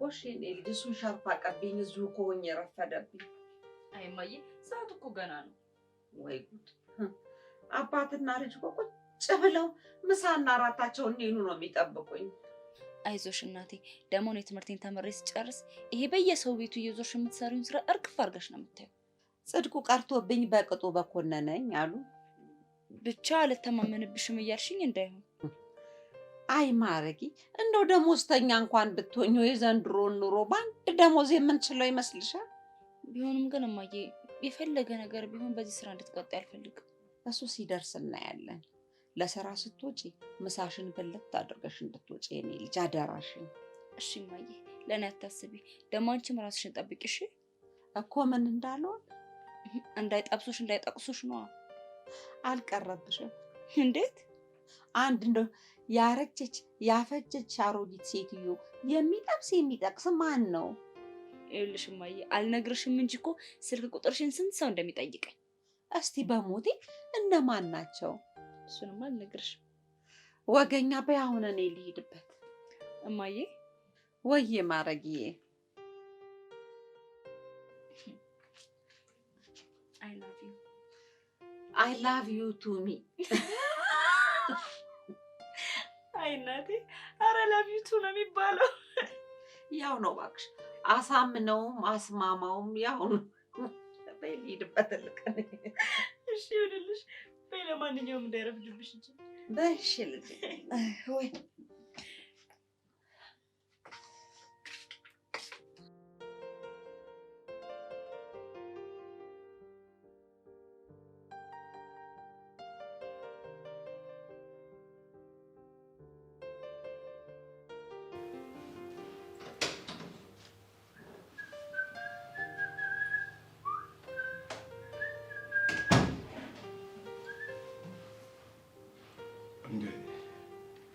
እሺ እኔ ልጅሱን ሻርፕ አቀብኝ እዚሁ ከሆኜ ረፈደብኝ። አይ እማዬ ሰዓቱ እኮ ገና ነው። ወይ ጉድ! አባትና ልጅ እኮ ቁጭ ብለው ምሳና እራታቸውን እኔኑ ነው የሚጠብቁኝ። አይዞሽ እናቴ፣ ደግሞ እኔ ትምህርቴን ተምሬ ስጨርስ ይሄ በየሰው ቤቱ እየዞርሽ የምትሰሪውን ስራ እርግፍ አድርገሽ ነው የምታየው። ጽድቁ ቀርቶብኝ በቅጡ በኮነነኝ አሉ። ብቻ አልተማመንብሽም እያልሽኝ እንዳይሆን። አይ ማረጊ፣ እንደው ደሞዝተኛ እንኳን ብትሆኝ የዘንድሮን ኑሮ በአንድ ደሞዝ የምንችለው ይመስልሻል? ቢሆንም ግን እማዬ የፈለገ ነገር ቢሆን በዚህ ስራ እንድትቀጣይ አልፈልግም። እሱ ሲደርስ እናያለን። ለስራ ስትወጪ ምሳሽን በለት አድርገሽ እንድትወጪ የኔ ልጅ አደራሽን። እሺ እማዬ፣ ለእኔ አታስቢ። ደግሞ አንቺም ራስሽን ጠብቂ እሺ። እኮ ምን እንዳልሆን እንዳይጠብሱሽ እንዳይጠቅሱሽ ነዋ። አልቀረብሽም። እንዴት? አንድ እንደው ያረጀች ያፈጀች አሮጊት ሴትዮ የሚጠብስ የሚጠቅስ ማን ነው? ይኸውልሽ እማዬ፣ አልነግርሽም እንጂ እኮ ስልክ ቁጥርሽን ስንት ሰው እንደሚጠይቀኝ። እስቲ በሞቴ እነማን ናቸው? እሱንማ አልነግርሽም። ወገኛ በይ፣ አሁን እኔ ልሂድበት። እማዬ። ወይዬ ማረግዬ። I love you to me. አይ እናቴ፣ ኧረ love you too ነው የሚባለው። ያው ነው እባክሽ፣ አሳምነውም አስማማውም ያው ነው። በይ ልሂድበት ልቀን። እሺ ይሁንልሽ። በይ ለማንኛውም እንዳይረፍድብሽ እንጂ። በይ እሺ ልጅ። ወይ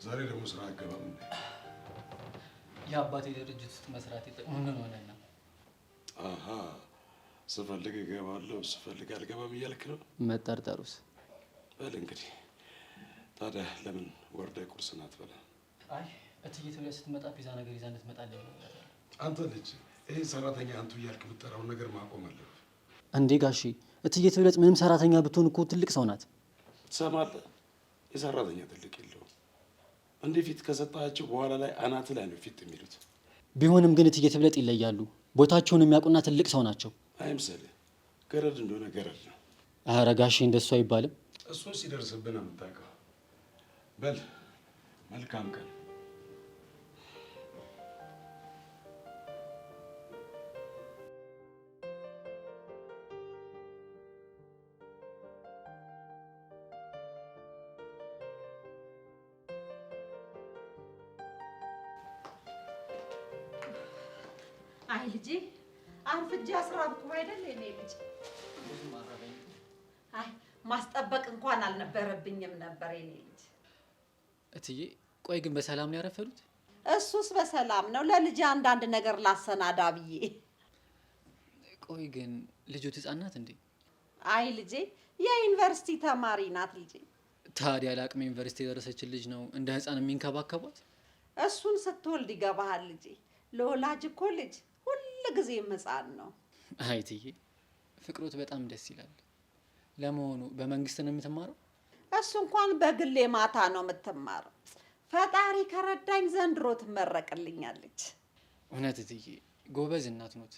ዛሬ ደግሞ ስራ አገባም እንዴ? የአባቴ ድርጅት ውስጥ መስራት የጠቅሙ ምን ሆነና? አሃ ስፈልግ እገባለሁ ስፈልግ አልገባም እያልክ ነው? መጠርጠሩስ? በል እንግዲህ ታዲያ ለምን ወርደህ ቁርስን አትበላ? አይ እትዬ ትብለህ ስትመጣ ፒዛ ነገር ይዛ እንድትመጣልኝ ነው። አንተ ልጅ ይሄ ሰራተኛ አንቱ እያልክ የምትጠራውን ነገር ማቆም አለብህ። እንዴ ጋሺ፣ እትዬ ትብለህ ምንም ሰራተኛ ብትሆን እኮ ትልቅ ሰው ናት። ትሰማለህ? የሰራተኛ ትልቅ የለውም። እንዴ ፊት ከሰጣቸው በኋላ ላይ አናት ላይ ነው ፊት የሚሉት። ቢሆንም ግን እትዬ ትብለህ ይለያሉ። ቦታቸውን የሚያውቁና ትልቅ ሰው ናቸው። አይምሰልህ፣ ገረድ እንደሆነ ገረድ ነው። ኧረ ጋሺ እንደሱ አይባልም። እሱ ሲደርስብን ነው የምታውቀው። በል መልካም ቀን። አይ ልጄ፣ አርፍጄ አስራብኩ አይደል የኔ ልጅ? አይ ማስጠበቅ እንኳን አልነበረብኝም ነበር የኔ ልጅ። እትዬ ቆይ ግን በሰላም ነው ያረፈዱት? እሱስ በሰላም ነው። ለልጄ አንዳንድ ነገር ላሰናዳ ብዬ። ቆይ ግን ልጆት ህፃን ናት እንዴ? አይ ልጄ የዩኒቨርሲቲ ተማሪ ናት ልጄ። ታዲያ ለአቅመ ዩኒቨርሲቲ የደረሰችን ልጅ ነው እንደ ህፃን የሚንከባከቧት? እሱን ስትወልድ ይገባሃል ልጄ። ለወላጅ እኮ ልጅ ሁልጊዜም ህፃን ነው። አይ እትዬ ፍቅሮት በጣም ደስ ይላል። ለመሆኑ በመንግስት ነው የምትማረው? እሱ እንኳን በግሌ ማታ ነው የምትማረው። ፈጣሪ ከረዳኝ ዘንድሮ ትመረቅልኛለች። እውነት እትዬ ጎበዝ እናት ኖት።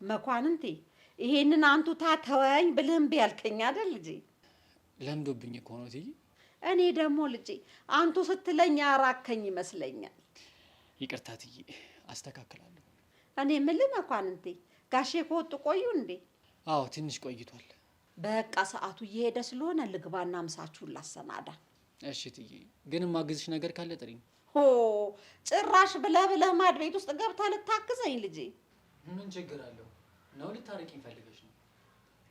መኳንንቴ ይሄንን አንቱ ታተወኝ ብለህ እምቢ ያልከኝ አይደል ልጄ? ለምዶብኝ እኮ ነው እትዬ። እኔ ደግሞ ልጄ አንቱ ስትለኝ ያራከኝ ይመስለኛል። ይቅርታ እትዬ፣ አስተካክላለሁ። እኔ የምልህ መኳንንቴ ጋሼ ከወጡ ቆዩ እንዴ? አዎ ትንሽ ቆይቷል። በቃ ሰዓቱ እየሄደ ስለሆነ ልግባና ምሳችሁን ላሰናዳ። እሺ እትዬ፣ ግን የማግዝሽ ነገር ካለ ጥሪኝ። ሆ ጭራሽ ብለህ ማድ ቤት ውስጥ ገብታ ልታግዘኝ ልጄ? ምን ችግር አለው? ነው ልታረቂኝ ፈልገሽ ነው?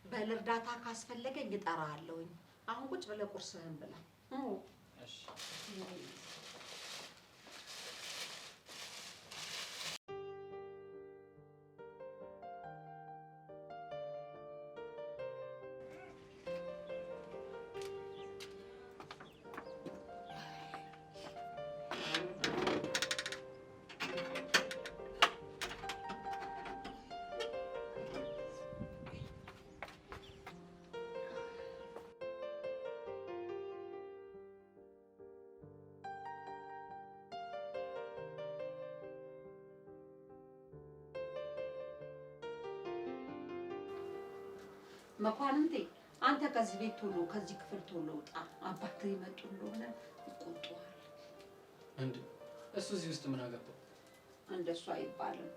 በል እርዳታ ካስፈለገኝ እጠራሃለሁኝ። አሁን ቁጭ ብለህ ቁርስህን ብላ። እሺ መኳንንቴ አንተ ከዚህ ቤት ቶሎ ከዚህ ክፍል ቶሎ ውጣ። አባትህ ይመጡ እንደሆነ ይቆጡሃል። እንዴ እሱ እዚህ ውስጥ ምን አገባው? እንደሱ አይባልም።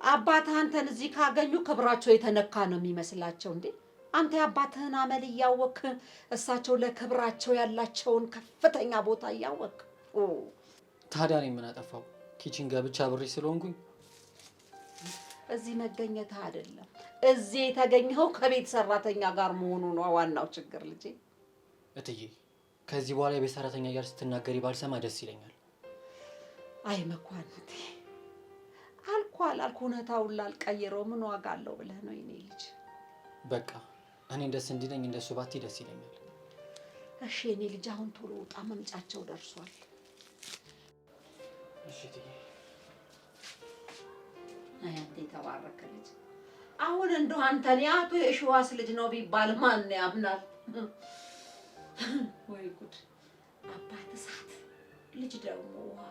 አባትህ አንተን እዚህ ካገኙ ክብራቸው የተነካ ነው የሚመስላቸው። እንዴ አንተ የአባትህን አመል እያወቅህ እሳቸው ለክብራቸው ያላቸውን ከፍተኛ ቦታ እያወቅህ ታዲያ እኔ ምን አጠፋው? ኪችን ገብቻ ብሬ ስለሆንኩኝ እዚህ መገኘትህ አይደለም፣ እዚህ የተገኘኸው ከቤት ሰራተኛ ጋር መሆኑ ነው ዋናው ችግር ልጄ። እትዬ ከዚህ በኋላ የቤት ሰራተኛ ጋር ስትናገሪ ባልሰማ ደስ ይለኛል። አይ መኳንንቴ አልኩ እውነታውን ላልቀይረው ምን ዋጋ አለው ብለህ ነው የኔ ልጅ። በቃ እኔ ደስ እንዲለኝ እንደሱ ባቲ ደስ ይለኛል። እሺ የኔ ልጅ አሁን ቶሎ ውጣ፣ መምጫቸው ደርሷል። እሺ እትዬ። አይ አንተ የተባረከ ልጅ። አሁን እንደው አንተን የአቶ የሺዋስ ልጅ ነው ቢባል ማን ያምናል? ወይ ጉድ! አባት እሳት፣ ልጅ ደግሞ ውሃ።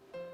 Thank you.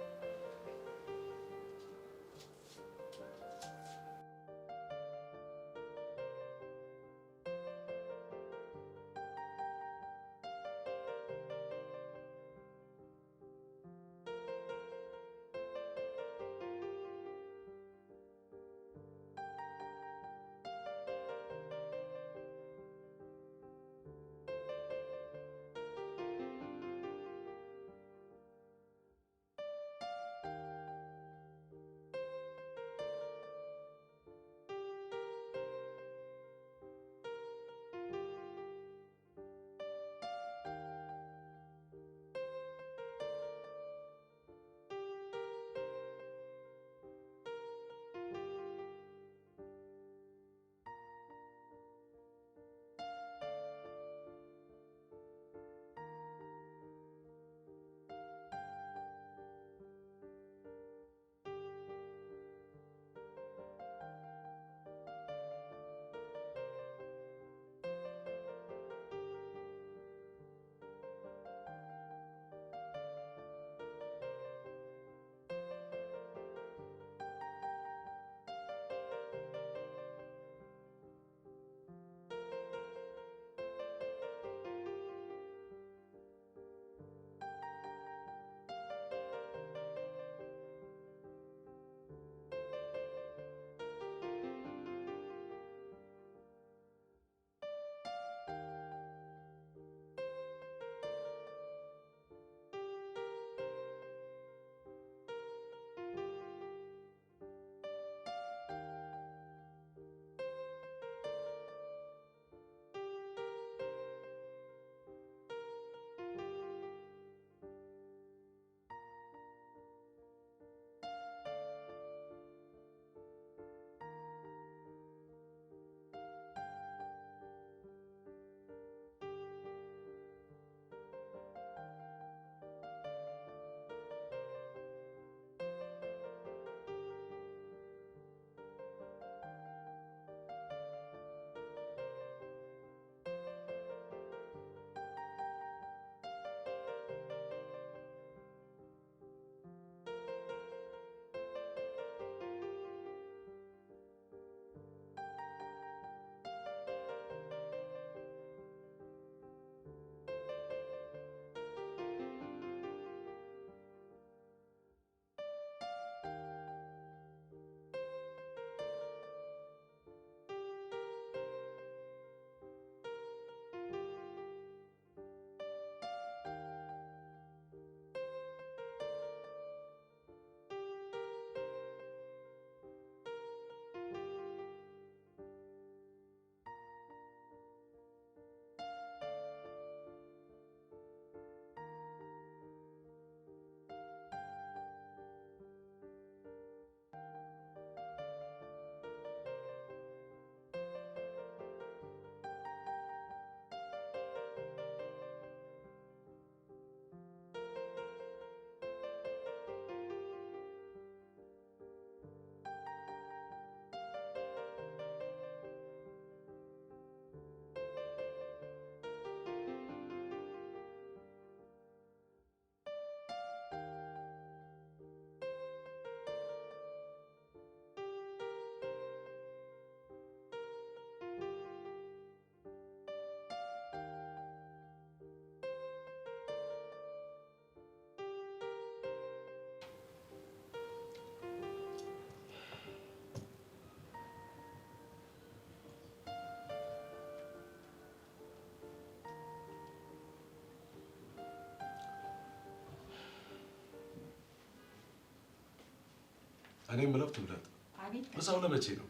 እኔ የምለው ትብለጥ። አቤት። ምሳው ለመቼ ነው?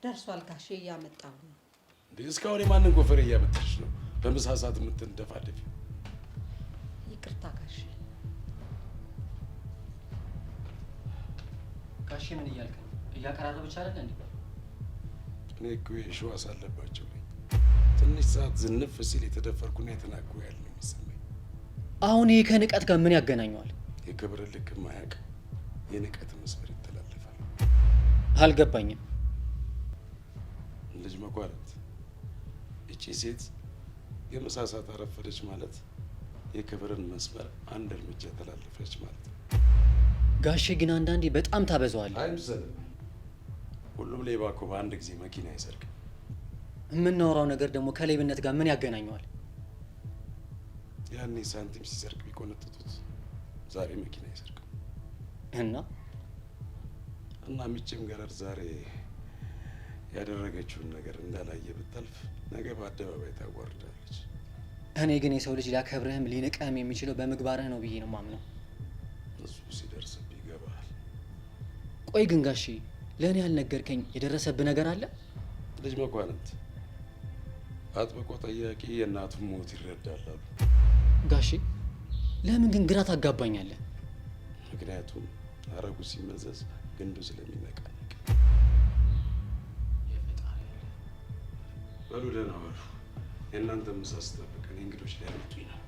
ደርሷል ጋሼ፣ እያመጣሁ ነው። እንዴ እስካሁን የማንን ጎፈሬ እያመጣሽ ነው? በምሳ ሰዓት የምትንደፋደፊ? ይቅርታ ጋሼ። ጋሼ ምን እያልክ ነው? እያቀራረበች አይደል እንዴ? እኔ እኮ የሸዋስ አለባቸው ነኝ። ትንሽ ሰዓት ዝንፍ ሲል የተደፈርኩና የተናኩ ያለ ነው የሚሰማኝ። አሁን ይሄ ከንቀት ጋር ምን ያገናኘዋል? የክብር ልክ ማያቅ የንቀት መስመር ይተላለፋል። አልገባኝም። ልጅ መኳረት፣ እቺ ሴት የምሳ ሰዓት አረፈደች ማለት የክብርን መስመር አንድ እርምጃ ተላለፈች ማለት ነው። ጋሼ ግን አንዳንዴ በጣም ታበዛዋለህ። አይምሰልም። ሁሉም ሌባ እኮ በአንድ ጊዜ መኪና አይሰርቅም። የምናወራው ነገር ደግሞ ከሌብነት ጋር ምን ያገናኘዋል? ያኔ ሳንቲም ሲሰርቅ ቢቆነጥጡት ዛሬ መኪና አይሰርቅም። እና ሚቼም ገረድ ዛሬ ያደረገችውን ነገር እንዳላየ ብታልፍ ነገ በአደባባይ ታዋርዳለች። እኔ ግን የሰው ልጅ ሊያከብርህም ሊንቀህም የሚችለው በምግባርህ ነው ብዬ ነው ማምነው። እሱ ሲደርስብህ ይገባሃል። ቆይ ግን ጋሼ ለእኔ ያልነገርከኝ የደረሰብህ ነገር አለ? ልጅ መኳንንት አጥብቆ ጠያቂ የእናቱን ሞት ይረዳል አሉ። ጋሼ ለምን ግን ግራ ታጋባኛለህ? ምክንያቱም አረጉ ሲመዘዝ ግንዱ ስለሚነቃነቅ። በሉ ደህና ዋሉ። የእናንተ ምሳ ስጠብቅ እኔ እንግዶች ሊያመጡኝ ነው።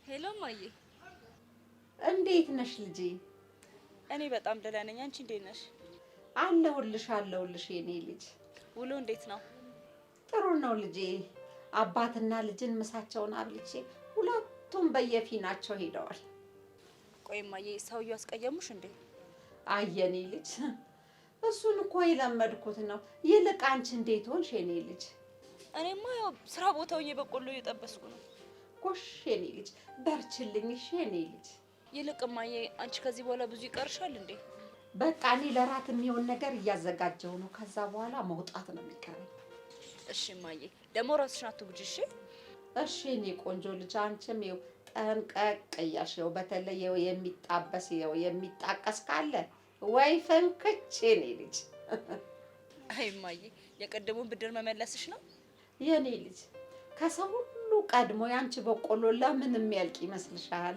ሄሎ ማዬ፣ እንዴት ነሽ ልጄ? እኔ በጣም ደህና ነኝ። አንቺ እንዴት ነሽ? አለሁልሽ የኔ ልጅ። ውሎ እንዴት ነው? ጥሩ ነው ልጄ። አባትና ልጅን ምሳቸውን አብልቼ ሁለቱም በየፊናቸው ሄደዋል። ቆይ ማዬ፣ ሰውዬው አስቀየሙሽ እንዴ? አየኔ ልጅ፣ እሱን እኮ የለመድኩት ነው። ይልቅ አንቺ እንዴት ሆንሽ የኔ ልጅ? እኔማ ያው ስራ ቦታው በቆሎ እየጠበስኩ ነው። ጎሽ የኔ ልጅ፣ በርችልኝ እሺ የኔ ልጅ። ይልቅ ማዬ፣ አንቺ ከዚህ በኋላ ብዙ ይቀርሻል እንዴ? በቃ እኔ ለራት የሚሆን ነገር እያዘጋጀው ነው። ከዛ በኋላ መውጣት ነው የሚቀረኝ። እሺ ማዬ፣ ደግሞ ራስሽን አትጉጂ እሺ? እሺ የኔ ቆንጆ ልጅ፣ አንቺም ይኸው ጠንቀቅ እያልሽ ይኸው፣ በተለይ ይኸው የሚጣበስ ይኸው የሚጣቀስ ካለ ወይ ፈንክች የኔ ልጅ። አይ ማዬ፣ የቀደሙን ብድር መመለስሽ ነው የኔ ልጅ። ከሰው ሁሉ ቀድሞ ያንቺ በቆሎ ለምን የሚያልቅ ይመስልሻል?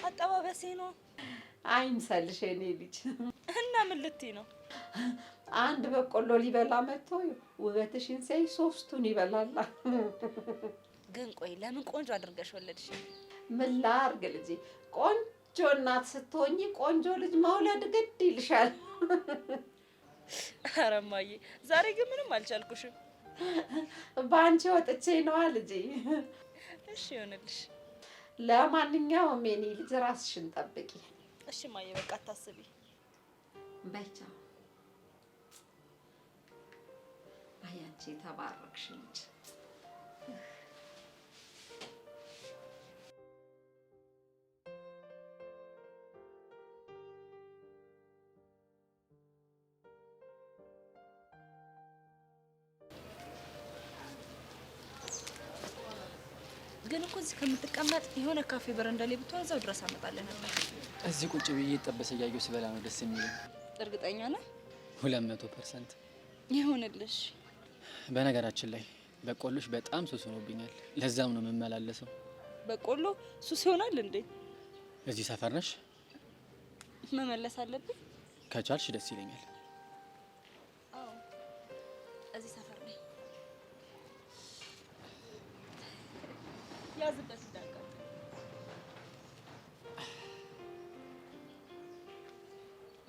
አጠባበሴ ነው። አይምሰልሽ የኔ ልጅ። እና ምን ልትይ ነው? አንድ በቆሎ ሊበላ መጥቶ ውበትሽን ሳይ ሶስቱን ይበላል። ግን ቆይ ለምን ቆንጆ አድርገሽ ወለድሽ? ምን ላድርግ ልጄ፣ ቆንጆ እናት ስትሆኚ ቆንጆ ልጅ መውለድ ግድ ይልሻል። ኧረ እማዬ፣ ዛሬ ግን ምንም አልቻልኩሽም። በአንቺ ወጥቼ ነዋ ልጄ። እሺ ይሆንልሽ። ለማንኛውም የኔ ልጅ ራስሽን ጠብቂ እሺ እማዬ፣ በቃ አታስቢ። በይ ቻው። አይ አንቺ የተባረክሽ ልጅ። ግን እኮ እዚህ ከምትቀመጥ የሆነ ካፌ በረንዳ ላይ ብትሆን እዛው ድረስ አመጣልህ ነበር። እዚህ ቁጭ ብዬ ጠበሰ እያየሁ ስበላ ነው ደስ የሚለኝ። እርግጠኛ ነህ? 200% ይሁንልሽ። በነገራችን ላይ በቆሎሽ በጣም ሱስ ሆኖብኛል። ለዛም ነው የምመላለሰው። በቆሎ ሱስ ይሆናል እንዴ? እዚህ ሰፈር ነሽ? መመለስ አለብኝ። ከቻልሽ ደስ ይለኛል። አዎ እዚህ ሰፈር ነኝ። ያዝበት እንዳልካ።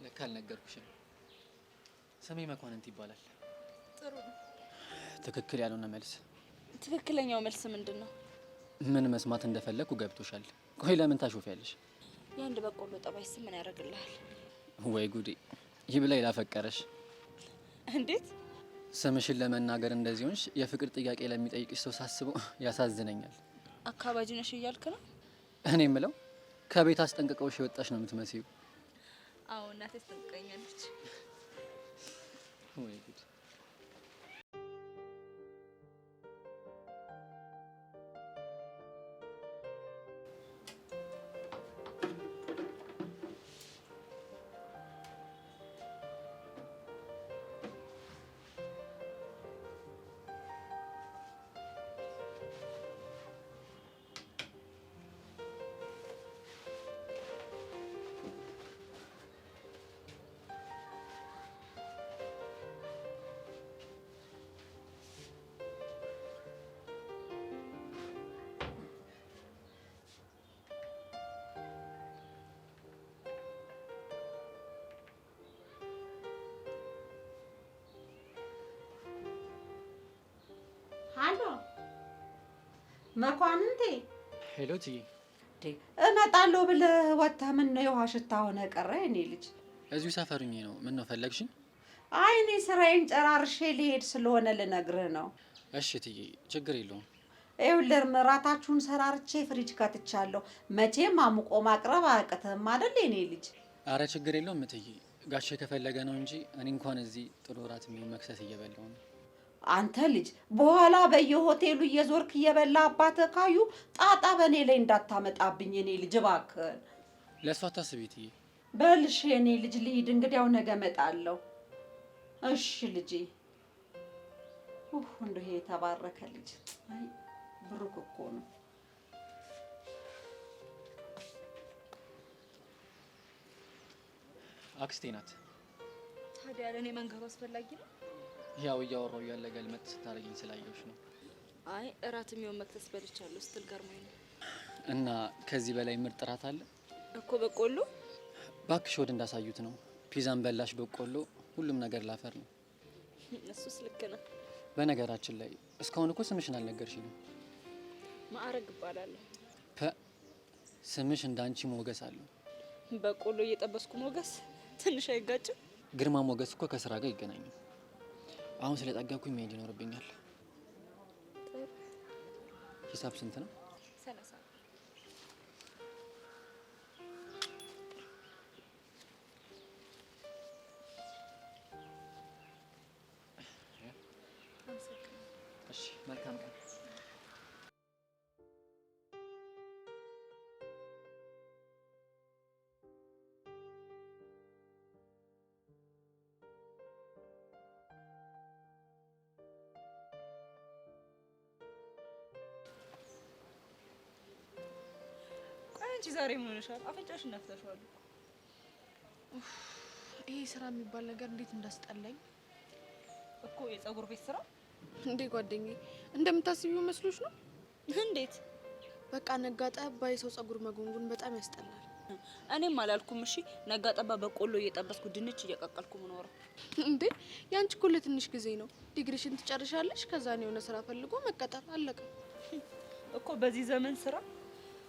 ለካ አልነገርኩሽም። ስሜ መኳንንት ይባላል። ጥሩ ነው። ትክክል ያልሆነ መልስ። ትክክለኛው መልስ ምንድን ነው? ምን መስማት እንደፈለኩ ገብቶሻል። ቆይ ለምን ታሾፊያለሽ? የአንድ በቆሎ ጠባይስ ምን ያደርግልሃል? ወይ ጉዴ! ይብላኝ ላፈቀረሽ። እንዴት ስምሽን ለመናገር እንደዚህ ሆንሽ? የፍቅር ጥያቄ ለሚጠይቅሽ ሰው ሳስበው ያሳዝነኛል። አካባቢ ነሽ እያልክ ነው? እኔ የምለው ከቤት አስጠንቅቀውሽ የወጣሽ ነው የምትመስዩ። አዎ እናቴ አስጠንቅቀኛለች። ወይ ጉድ! ሀሎ መኳንንቴ። ሄሎ ትዬ። እመጣለሁ ብለህ ወጥተህ ምን ነው የውሃ ሽታ ሆነ ቀረ? የኔ ልጅ እዚሁ ሰፈሩኝ ነው። ምን ነው ፈለግሽኝ? አይ እኔ ስራዬን ጨራርሼ ልሄድ ስለሆነ ልነግርህ ነው። እሺ ትዬ፣ ችግር የለውም። ይኸውልህ እራታችሁን ሰራርቼ ፍሪጅ ከትቻለሁ። መቼም አሙቆ ማቅረብ አያቅትህም አይደል የኔ ልጅ? አረ ችግር የለውም ትዬ። ጋሼ ከፈለገ ነው እንጂ እኔ እንኳን እዚህ ጥሩ እራት የሚሆን መክሰስ እየበላሁ ነው። አንተ ልጅ በኋላ በየሆቴሉ እየዞርክ እየበላ አባትህ ካዩ ጣጣ በእኔ ላይ እንዳታመጣብኝ የኔ ልጅ እባክህን። ለእሷ አታስቢ ትዬ። በልሽ የኔ ልጅ ልሂድ፣ እንግዲያው ነገ እመጣለሁ። እሺ ልጄ። እንደው ይሄ የተባረከ ልጅ አይ ብሩክ እኮ ነው። አክስቴ ናት። ታዲያ ለእኔ መንገሩ አስፈላጊ ነው? ያው እያወራሁ ያለ ገልመጥ ስታረጊኝ ስላየሁሽ ነው። አይ እራት የሚሆን መክሰስ በልቻለሁ ስትል ገርሞኝ ነው። እና ከዚህ በላይ ምርጥ እራት አለ እኮ። በቆሎ ባክሽ ወድ እንዳሳዩት ነው። ፒዛን በላሽ፣ በቆሎ፣ ሁሉም ነገር ላፈር ነው። እሱስ ልክ ነው። በነገራችን ላይ እስካሁን እኮ ስምሽን አልነገርሽኝም። ማዕረግ እባላለሁ። ስምሽ እንዳንቺ ሞገስ አለው። በቆሎ እየጠበስኩ ሞገስ ትንሽ አይጋጭም? ግርማ ሞገስ እኮ ከስራ ጋር ይገናኛል። አሁን ስለጠገብኩኝ መሄድ ይኖርብኛል። ሂሳብ ስንት ነው? 30። እሺ መልካም ቀን። አንቺ ዛሬ ምን ሆነሻል? አፍንጫሽን ነፍተሽዋል ይሄ ስራ የሚባል ነገር እንዴት እንዳስጠላኝ እኮ። የፀጉር ቤት ስራ እንዴ ጓደኛዬ፣ እንደምታስቢው መስሎሽ ነው? እንዴት? በቃ ነጋ ጠባ የሰው ፀጉር መጎንጎን በጣም ያስጠላል። እኔም አላልኩም። እሺ ነጋ ጠባ በቆሎ እየጠበስኩ ድንች እየቀቀልኩ ምኖረው እንዴ ያንቺ እኮ ለትንሽ ጊዜ ነው። ዲግሪሽን ትጨርሻለሽ፣ ከዛ ነው የሆነ ስራ ፈልጎ መቀጠር አለቀ እኮ። በዚህ ዘመን ስራ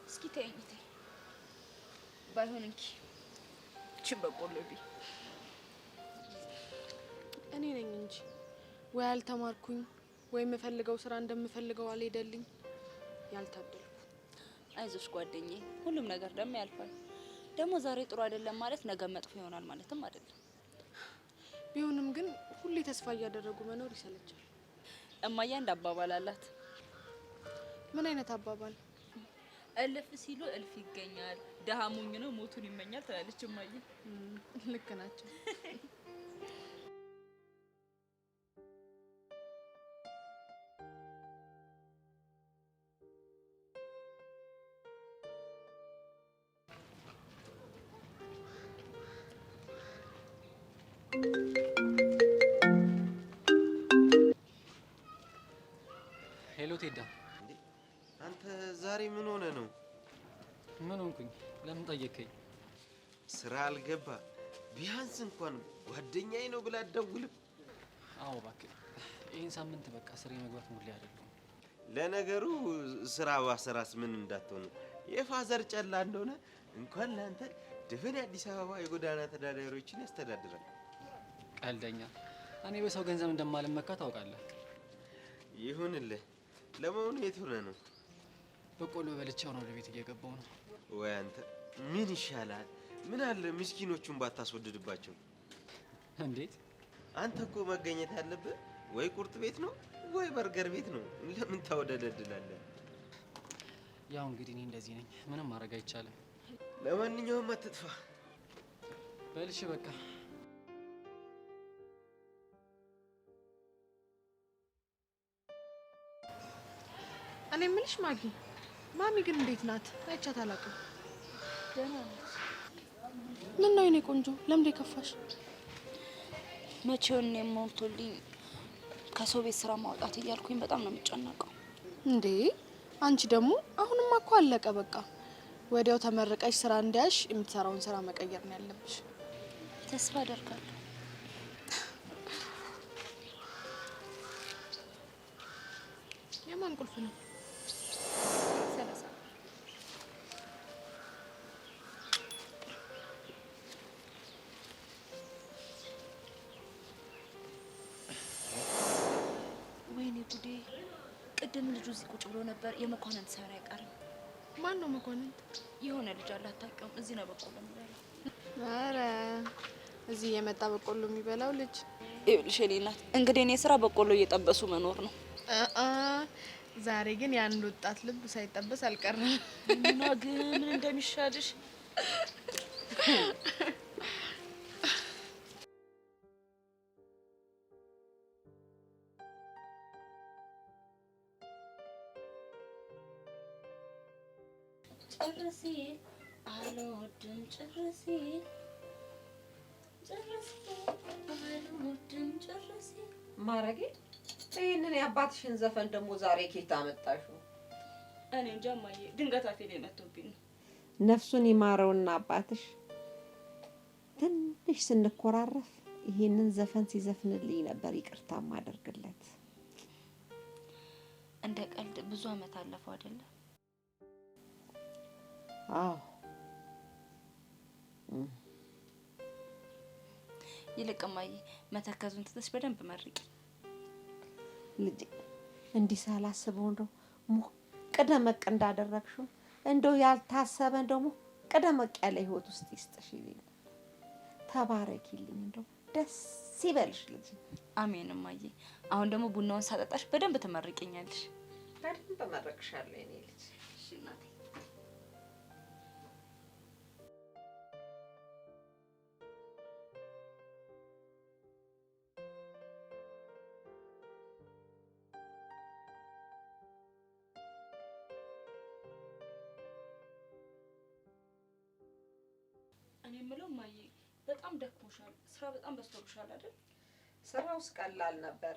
እስኪ ተይኝ ተይ። ባይሆን እንኪ እቺ በቆሎ ቢ እኔ ነኝ እንጂ ወይ አልተማርኩኝ ወይ የምፈልገው ስራ እንደምፈልገው አልሄደልኝ። ያልታደልኩ። አይዞሽ ጓደኛዬ፣ ሁሉም ነገር ደግሞ ያልፋል። ደግሞ ዛሬ ጥሩ አይደለም ማለት ነገ መጥፎ ይሆናል ማለትም አይደለም። ቢሆንም ግን ሁሌ ተስፋ እያደረጉ መኖር ይሰለቻል። እማዬ አንድ አባባል አላት። ምን አይነት አባባል? እልፍ ሲሉ እልፍ ይገኛል፣ ደሃ ሞኝ ነው ሞቱን ይመኛል ትላለች እማዬ። ልክ ናቸው። ሄሎ ቴዳ። አንተ ዛሬ ምን ሆነ ነው? ምን ሆንኩኝ? ለምን ጠየከኝ? ስራ አልገባ ቢያንስ እንኳን ጓደኛዬ ነው ብላ አትደውልም? አዎ እባክህ፣ ይህን ሳምንት በቃ ስራ መግባት ሙሌ አይደለም። ለነገሩ ስራ ባሰራስ ምን እንዳትሆን የፋዘር ጨላ እንደሆነ እንኳን ለአንተ ድፍን የአዲስ አበባ የጎዳና ተዳዳሪዎችን ያስተዳድራል። ቀልደኛ። እኔ በሰው ገንዘብ እንደማልመካ ታውቃለህ። ይሁንልህ። ለመሆኑ የት ሆነ ነው? በቆሎ በልቻው ነው ወደ ቤት እየገባው ነው። ወይ አንተ ምን ይሻላል? ምን አለ ምስኪኖቹን ባታስወድድባቸው? እንዴት? አንተ እኮ መገኘት ያለብህ ወይ ቁርጥ ቤት ነው ወይ በርገር ቤት ነው። ለምን ታወደለድላለህ? ያው እንግዲህ እኔ እንደዚህ ነኝ፣ ምንም ማድረግ አይቻልም። ለማንኛውም አትጥፋ። በልሽ በቃ። እኔ የምልሽ ማጊ፣ ማሚ ግን እንዴት ናት? አይቻት አላውቅም። ደህና ነች። ምን ነው የኔ ቆንጆ፣ ለምን የከፋሽ? መቼውን የሞልቶልኝ ከሰው ቤት ስራ ማውጣት እያልኩኝ በጣም ነው የምጨነቀው። እንዴ አንቺ ደግሞ አሁንማ እኮ አለቀ በቃ። ወዲያው ተመረቀሽ ስራ እንዲያሽ የምትሰራውን ስራ መቀየር ነው ያለብሽ። ተስፋ አደርጋለሁ። የማን ቁልፍ ነው? ሰላሳ ወይኔ ጉዴ! ቅድም ልጁ እዚህ ቁጭ ብሎ ነበር። የመኳንንት ሳይሆን አይቀርም። ማን ነው መኳንንት? የሆነ ልጅ አለ፣ አታውቂውም? እዚህ ነው በቆሎ የሚበላው። አረ እዚህ የመጣ በቆሎ የሚበላው ልጅ። ይኸውልሽ የኔ እናት፣ እንግዲህ እኔ ስራ በቆሎ እየጠበሱ መኖር ነው። ዛሬ ግን የአንድ ወጣት ልብ ሳይጠበስ አልቀረም። እና ግን ምን እንደሚሻልሽ ጨርሲ አልወድም ጨርሲ ጨርሲ አልወድም ጨርሲ። ማረጌ ይህንን የአባትሽን ዘፈን ደግሞ ዛሬ ኬት አመጣሽው? እኔ እንጃ እማዬ፣ ድንገት አፌ ላይ መጥቶብኝ ነው። ነፍሱን ይማረውና አባትሽ ትንሽ ስንኮራረፍ ይህንን ዘፈን ሲዘፍንልኝ ነበር ይቅርታ ማደርግለት። እንደ ቀልድ ብዙ አመት አለፈው አይደለ? አዎ። ይልቅ እማዬ መተከዙን ትተሽ በደንብ መርቂ። ልጅ እንዲህ ሳላስበው እንደው ሞቅ ደመቅ እንዳደረግሽው እንደው ያልታሰበ እንደው ሞቅ ደመቅ ያለ ህይወት ውስጥ ይስጥሽ ይልኝ። ተባረኪልኝ፣ እንደው ደስ ይበልሽ ልጅ። አሜን እማዬ። አሁን ደግሞ ቡናውን ሳጠጣሽ በደንብ ትመርቂኛለሽ። በደንብ መረቅሻለሁ የኔ ልጅ። እሺ እናቴ። እኔ የምለው እማዬ፣ በጣም ደክሞሻል፣ ስራ በጣም በዝቶብሻል አይደል? ስራውስ ቀላል ነበረ።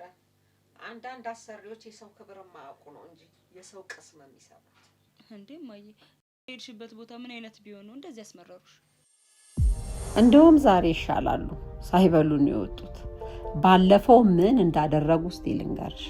አንዳንድ አሰሪዎች የሰው ክብር ማያውቁ ነው እንጂ የሰው ቅስም የሚሰሩት። እንዴ እማዬ፣ የሄድሽበት ቦታ ምን አይነት ቢሆን ነው እንደዚህ ያስመረሩሽ? እንደውም ዛሬ ይሻላሉ፣ ሳይበሉ ነው የወጡት። ባለፈው ምን እንዳደረጉ እስቲ ልንገርሽ።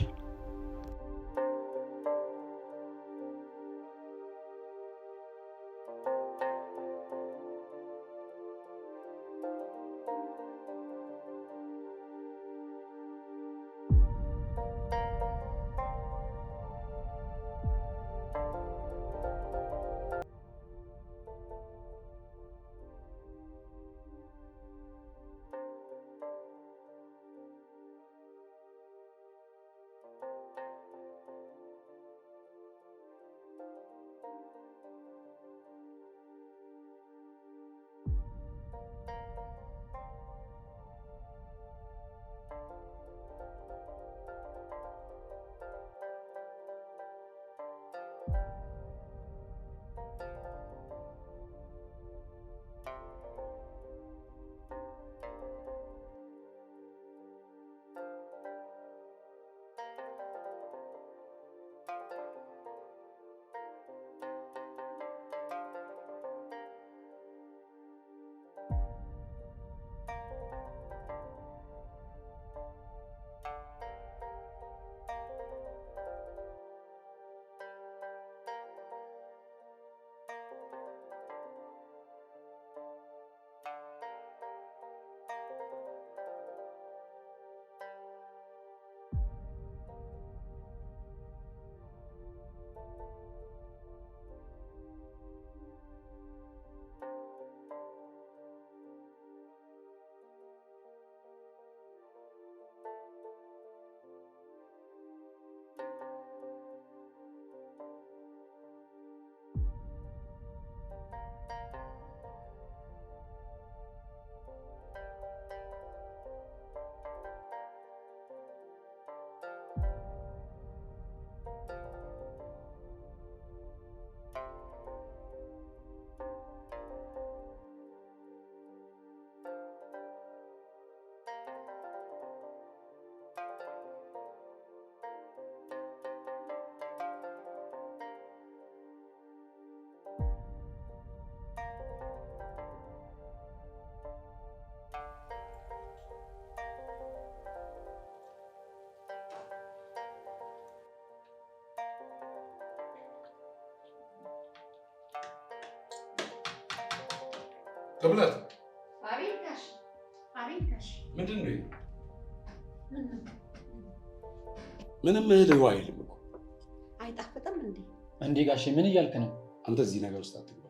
ተብላት አቤት ጋሽ፣ አቤት ጋሽ። ምንድን ነው? ምንም እህል ውሃ አይልም እኮ። አይጣፍጥም እንዴ? እንዴ ጋሼ ምን እያልክ ነው? አንተ እዚህ ነገር ውስጥ አትግባ።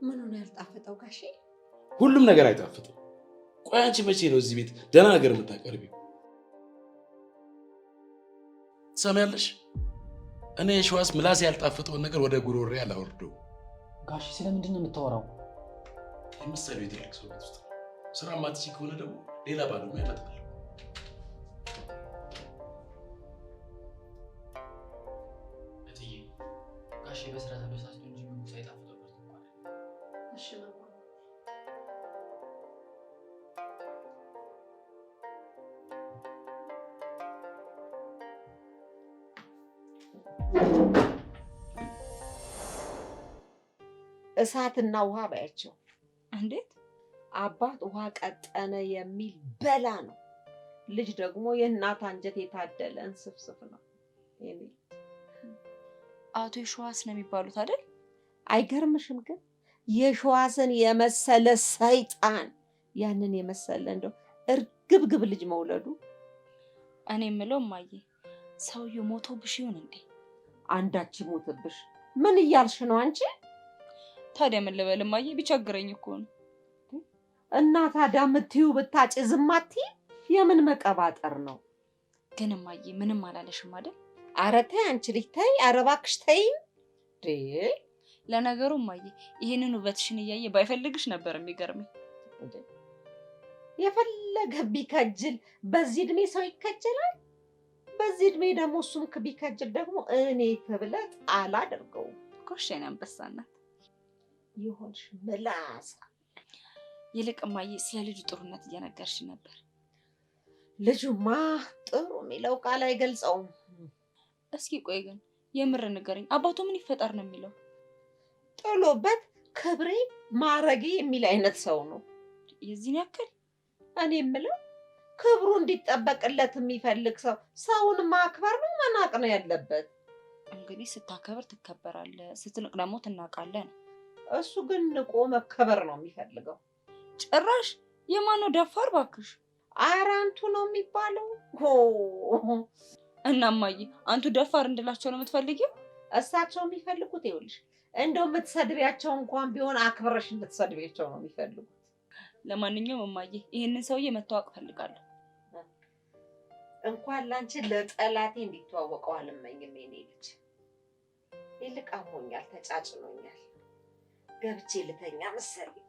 ምን ነው ያልጣፍጠው ጋሼ? ሁሉም ነገር አይጣፍጥም። ቆይ አንቺ መቼ ነው እዚህ ቤት ደህና ነገር የምታቀርቢው? ትሰሚያለሽ? እኔ የሸዋስ ምላስ ያልጣፍጠውን ነገር ወደ ጉሮሬ አላወርደው። ጋሼ ስለምንድን ነው የምታወራው? የምትሰሪው የትልቅ ሰው ቤት ውስጥ ስራ ማትችይ ከሆነ ደግሞ ሌላ ባለሙያ ያመጣል። እትዬ ጋሼ በስራ ተበሳጭቶ እንጂ ምግቡ ሳይጣፍጠው ቀርቶ እንኳን። እሺ ነው እሳትና ውሃ ባያቸው። እንዴት አባት ውሃ ቀጠነ የሚል በላ ነው። ልጅ ደግሞ የእናት አንጀት የታደለ እንስፍስፍ ነው። አቶ የሸዋስ ነው የሚባሉት አይደል? አይገርምሽም? ግን የሸዋስን የመሰለ ሰይጣን ያንን የመሰለ እንደው እርግብግብ ልጅ መውለዱ። እኔ የምለው እማዬ ሰውዬው ሞቶብሽ ይሆን እንዴ? አንዳች ሞትብሽ ምን እያልሽ ነው አንቺ? ታዲያ ምን ልበል እማዬ? ቢቸግረኝ እኮ ነው። እና ታዲያ የምትይው ብታጭ ዝም አትይም? የምን መቀባጠር ነው? ግን እማዬ ምንም አላለሽም አይደል? ኧረ ተይ አንቺ ልጅ ተይ፣ ኧረ እባክሽ ተይ። ለነገሩ እማዬ ይሄንን ውበትሽን እያየ ባይፈልግሽ ነበር የሚገርመኝ። የፈለገ ቢከጅል በዚህ እድሜ ሰው ይከጀላል? በዚህ እድሜ ደግሞ እሱም ቢከጅል ደግሞ እኔ ትብለጥ አላደርገውም። ኮሽኔ አንበሳናት ይሆንሽ ምላሳ። ይልቅ እማዬ ስለ ልጁ ጥሩነት እየነገርሽ ነበር። ልጁማ ጥሩ የሚለው ቃል አይገልጸውም። እስኪ ቆይ ግን የምር ንገረኝ፣ አባቱ ምን ይፈጠር ነው የሚለው? ጥሎበት ክብሬ ማረጌ የሚል አይነት ሰው ነው። የዚህን ያክል? እኔ የምለው ክብሩ እንዲጠበቅለት የሚፈልግ ሰው ሰውን ማክበር ነው መናቅ ነው ያለበት? እንግዲህ ስታከብር ትከበራለህ፣ ስትንቅ ደግሞ ትናቃለህ። እሱ ግን ንቆ መከበር ነው የሚፈልገው። ጭራሽ የማነው ደፋር ባክሽ? አራንቱ ነው የሚባለው። እና እማዬ አንቱ ደፋር እንድላቸው ነው የምትፈልጊው? እሳቸው የሚፈልጉት ይኸውልሽ እንደው የምትሰድቢያቸው እንኳን ቢሆን አክብረሽ እንድትሰድቢያቸው ነው የሚፈልጉት። ለማንኛውም እማዬ ይሄንን ሰውዬ መተዋወቅ ፈልጋለሁ። እንኳን ላንቺ ለጠላቴ እንዲተዋወቀው አልመኝም የኔ ልጅ። ይልቅ አሞኛል፣ ተጫጭኖኛል። ገብቼ ልተኛ መሰለኝ።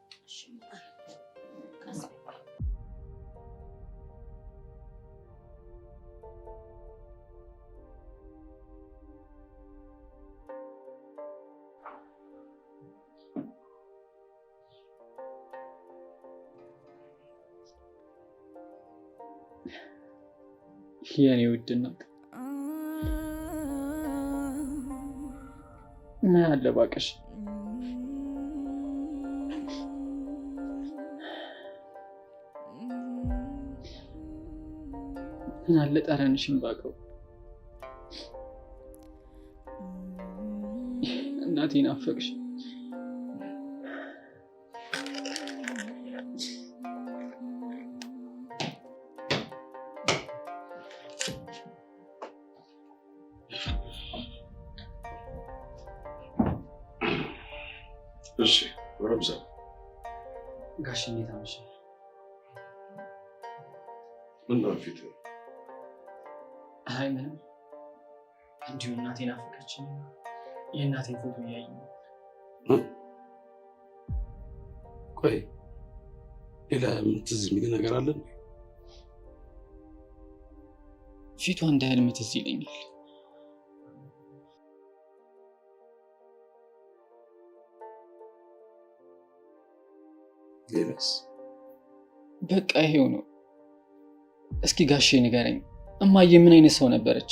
የኔ ውድ እናት ምን አለ እባክሽ ምን አለ ጠረንሽን ባውቀው። እናቴ ናፈቅሽ። እሺ ወረብዛ ጋሽ እንዴት አመሸ? ምን ነው ፊት? አይ ምንም፣ እንዲሁ እናቴ ናፈቀችኝ። የእናቴን ፎቶ እያየሁ ቆይ ሌላ ትዝ የሚል ነገር አለ? ፊቷ እንደ ህልም ትዝ ይለኛል። ሌላስ? በቃ ይሄው ነው። እስኪ ጋሼ ንገረኝ፣ እማዬ ምን አይነት ሰው ነበረች?